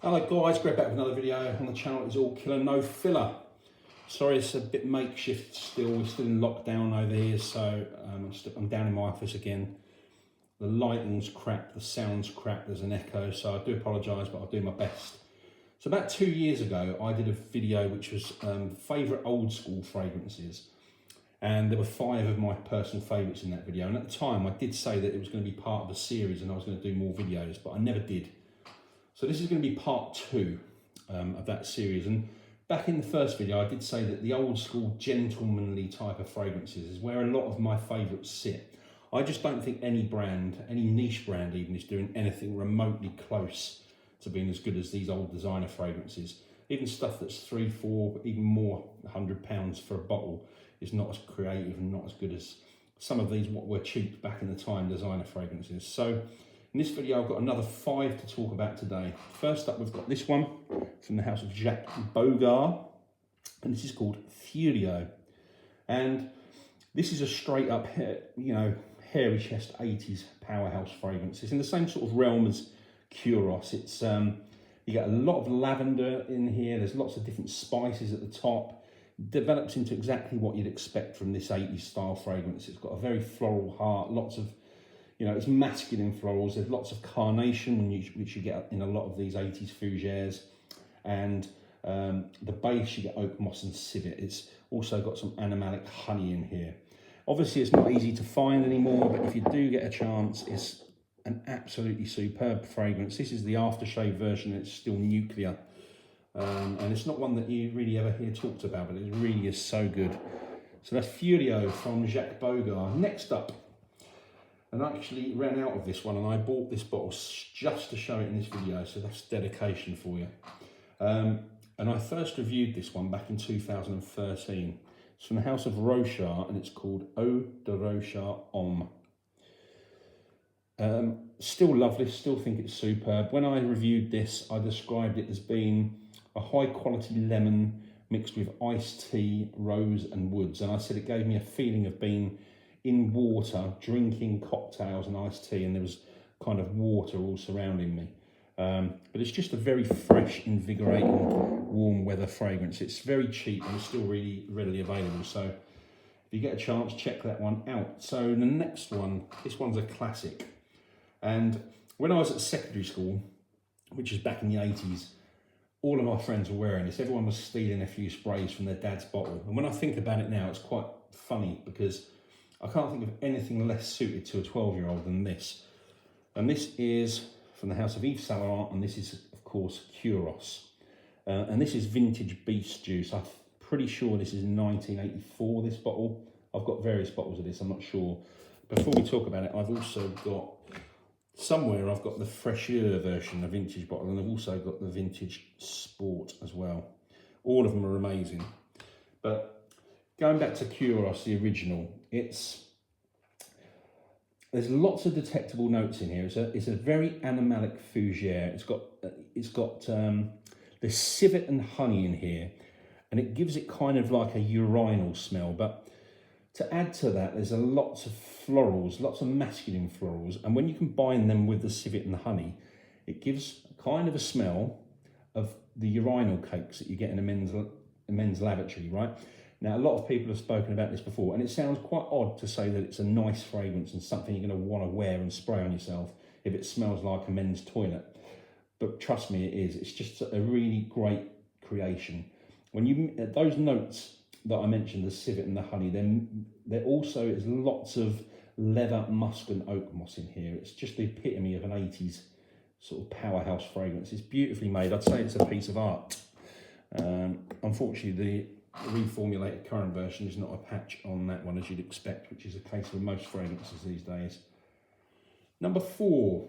Hello guys, Greg back with another video on the channel. It's all killer, no filler. Sorry, it's a bit makeshift still. We're still in lockdown over here, so I'm down in my office again. The lighting's crap, the sound's crap, there's an echo, so I do apologise, but I'll do my best. So about 2 years ago, I did a video which was favourite old school fragrances. And there were 5 of my personal favourites in that video. And at the time, I did say that it was going to be part of a series and I was going to do more videos, but I never did. So this is going to be part 2 of that series. And back in the first video, I did say that the old school gentlemanly type of fragrances is where a lot of my favourites sit. I just don't think any brand, any niche brand even, is doing anything remotely close to being as good as these old designer fragrances. Even stuff that's 3, 4, even more £100 for a bottle is not as creative and not as good as some of these what were cheap back in the time designer fragrances. So in this video, I've got another 5 to talk about today. First up, we've got this one from the house of Bogar, and this is called Furio. And this is a straight up, hairy chest 80s powerhouse fragrance. It's in the same sort of realm as Curos. It's you get a lot of lavender in here. There's lots of different spices at the top. Develops into exactly what you'd expect from this 80s style fragrance. It's got a very floral heart, lots of, it's masculine florals. There's lots of carnation, which you get in a lot of these 80s fougères. And the base, you get oak moss and civet. It's also got some animalic honey in here. Obviously, it's not easy to find anymore, but if you do get a chance, it's an absolutely superb fragrance. This is the aftershave version. It's still nuclear. And it's not one that you really ever hear talked about, but it really is so good. So that's Furio from Jacques Bogar. Next up, and I actually ran out of this one, and I bought this bottle just to show it in this video, so that's dedication for you. And I first reviewed this one back in 2013. It's from the house of Roshar, and it's called Oh Doroh. Still love this, still think it's superb. When I reviewed this, I described it as being a high quality lemon mixed with iced tea, rose and woods. And I said it gave me a feeling of being in water, drinking cocktails and iced tea, and there was kind of water all surrounding me. But it's just a very fresh, invigorating, warm weather fragrance. It's very cheap and it's still really readily available. So if you get a chance, check that one out. So the next one, this one's a classic. And when I was at secondary school, which was back in the 80s, all of my friends were wearing this. Everyone was stealing a few sprays from their dad's bottle. And when I think about it now, it's quite funny because I can't think of anything less suited to a 12-year-old than this. And this is from the house of Yves, and this is, of course, Curos. And this is vintage beast juice. I'm pretty sure this is 1984, this bottle. I've got various bottles of this, I'm not sure. Before we talk about it, I've also got somewhere I've got the Fraîcheur version, a vintage bottle, and I've also got the vintage sport as well. All of them are amazing. But going back to Curos, the original, there's lots of detectable notes in here. It's a very animalic fougère. It's got the civet and honey in here, and it gives it kind of like a urinal smell. But to add to that, there's lots of florals, lots of masculine florals. And when you combine them with the civet and the honey, it gives kind of a smell of the urinal cakes that you get in a men's lavatory, right? Now, a lot of people have spoken about this before, and it sounds quite odd to say that it's a nice fragrance and something you're going to want to wear and spray on yourself if it smells like a men's toilet. But trust me, it is. It's just a really great creation. When you those notes that I mentioned, the civet and the honey, then there also is lots of leather, musk and oak moss in here. It's just the epitome of an 80s sort of powerhouse fragrance. It's beautifully made. I'd say it's a piece of art. Unfortunately, the reformulated current version is not a patch on that one, as you'd expect, which is the case with most fragrances these days. Number 4,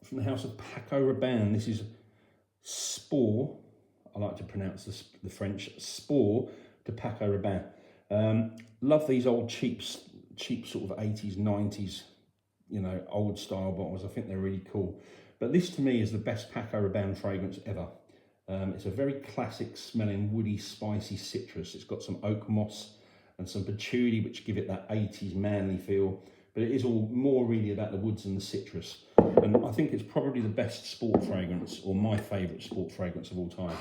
from the house of Paco Rabanne. This is Spore. I like to pronounce the French, Spore de Paco Rabanne. Love these old cheap sort of 80s, 90s, old style bottles. I think they're really cool. But this to me is the best Paco Rabanne fragrance ever. It's a very classic smelling, woody, spicy citrus. It's got some oak moss and some patchouli, which give it that 80s manly feel. but it is all more really about the woods and the citrus. And I think it's probably the best sport fragrance, or my favourite sport fragrance of all time.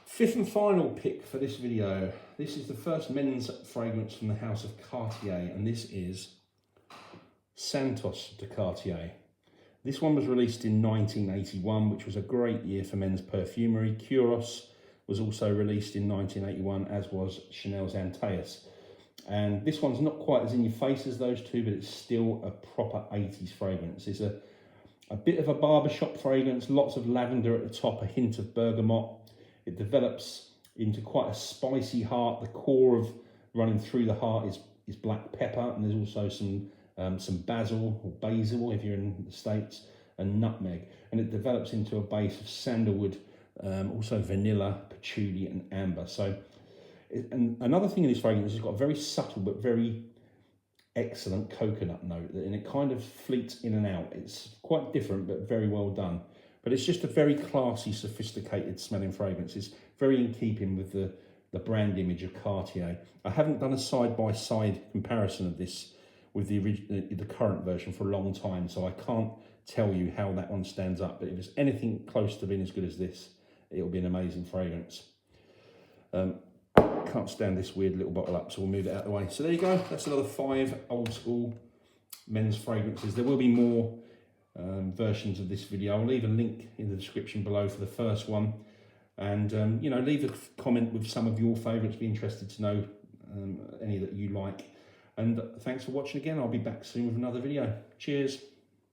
Fifth and final pick for this video. This is the first men's fragrance from the house of Cartier, and this is Santos de Cartier. This one was released in 1981, which was a great year for men's perfumery. Curos was also released in 1981, as was Chanel's Antaeus. And this one's not quite as in your face as those two, but it's still a proper 80s fragrance. It's a bit of a barbershop fragrance, lots of lavender at the top, a hint of bergamot. It develops into quite a spicy heart. The core of running through the heart is black pepper, and there's also some basil, or basil if you're in the States, and nutmeg. And it develops into a base of sandalwood, also vanilla, patchouli, and amber. So, and another thing in this fragrance is it's got a very subtle but very excellent coconut note, and it kind of fleets in and out. It's quite different but very well done. But it's just a very classy, sophisticated smelling fragrance. It's very in keeping with the brand image of Cartier. I haven't done a side-by-side comparison of this with the current version for a long time, so I can't tell you how that one stands up. But if it's anything close to being as good as this, it'll be an amazing fragrance. Can't stand this weird little bottle up, so we'll move it out of the way. So there you go. That's another 5 old school men's fragrances. There will be more versions of this video. I'll leave a link in the description below for the first one, and you know, leave a comment with some of your favourites. Be interested to know any that you like. And thanks for watching again. I'll be back soon with another video. Cheers.